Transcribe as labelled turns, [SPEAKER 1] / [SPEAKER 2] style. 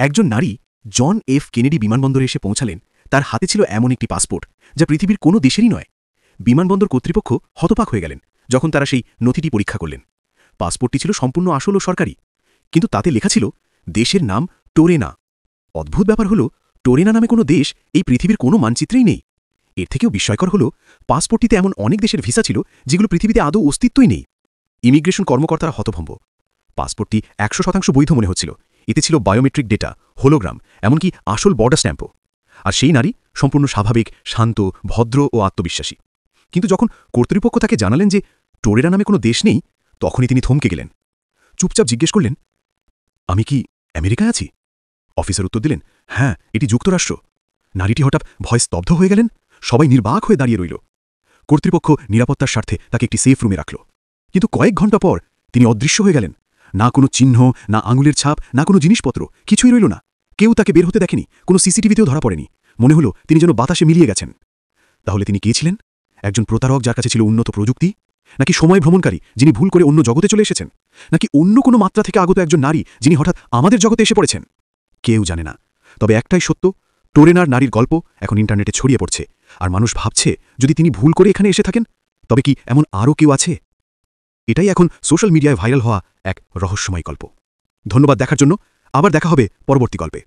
[SPEAKER 1] একজন নারী John F Kennedy বিমানবন্দরে এসে পৌঁছালেন। তার হাতে ছিল এমন একটি পাসপোর্ট যা পৃথিবীর কোনো দেশেরই নয়। বিমানবন্দর কর্তৃপক্ষ হতবাক হয়ে গেলেন যখন তারা সেই নথিটি পরীক্ষা করলেন। পাসপোর্টটি ছিল সম্পূর্ণ আসল ও সরকারি, কিন্তু তাতে লেখা ছিল দেশের নাম টোরেনা। অদ্ভুত ব্যাপার হল, টোরেনা নামে কোনো দেশ এই পৃথিবীর কোনো মানচিত্রেই নেই। এর থেকেও বিস্ময়কর হল, পাসপোর্টটিতে এমন অনেক দেশের ভিসা ছিল যেগুলো পৃথিবীতে আদৌ অস্তিত্বই নেই। ইমিগ্রেশন কর্মকর্তারা হতভম্ব। পাসপোর্টটি ১০০% বৈধ মনে হচ্ছিল। এতে ছিল বায়োমেট্রিক ডেটা, হোলোগ্রাম, এমনকি আসল বর্ডার স্ট্যাম্পও। আর সেই নারী সম্পূর্ণ স্বাভাবিক, শান্ত, ভদ্র ও আত্মবিশ্বাসী। কিন্তু যখন কর্তৃপক্ষ তাকে জানালেন যে টোরেনা নামে কোনো দেশ নেই, তখনই তিনি থমকে গেলেন। চুপচাপ জিজ্ঞেস করলেন, আমি কি আমেরিকায় আছি? অফিসার উত্তর দিলেন, হ্যাঁ, এটি যুক্তরাষ্ট্র। নারীটি হঠাৎ ভয় স্তব্ধ হয়ে গেলেন। সবাই নির্বাক হয়ে দাঁড়িয়ে রইল। কর্তৃপক্ষ নিরাপত্তার স্বার্থে তাকে একটি সেফ রুমে রাখল। কিন্তু কয়েক ঘণ্টা পর তিনি অদৃশ্য হয়ে গেলেন। না কোনো চিহ্ন, না আঙুলের ছাপ, না কোনো জিনিসপত্র, কিছুই রইল না। কেউ তাকে বের হতে দেখেনি, কোনো সিসিটিভিতেও ধরা পড়েনি। মনে হলো তিনি যেন বাতাসে মিলিয়ে গেছেন। তাহলে তিনি কে ছিলেন? একজন প্রতারক যার কাছে ছিল উন্নত প্রযুক্তি? নাকি সময় ভ্রমণকারী যিনি ভুল করে অন্য জগতে চলে এসেছেন? নাকি অন্য কোনো মাত্রা থেকে আগত একজন নারী যিনি হঠাৎ আমাদের জগতে এসে পড়েছেন? কেউ জানে না। তবে একটাই সত্য, টোরেনার নারীর গল্প এখন ইন্টারনেটে ছড়িয়ে পড়ছে। আর মানুষ ভাবছে, যদি তিনি ভুল করে এখানে এসে থাকেন, তবে কি এমন আরও কেউ আছে? এটাই এখন সোশ্যাল মিডিয়ায় ভাইরাল হওয়া এক রহস্যময় গল্প। ধন্যবাদ দেখার জন্য। আবার দেখা হবে পরবর্তী গল্পে।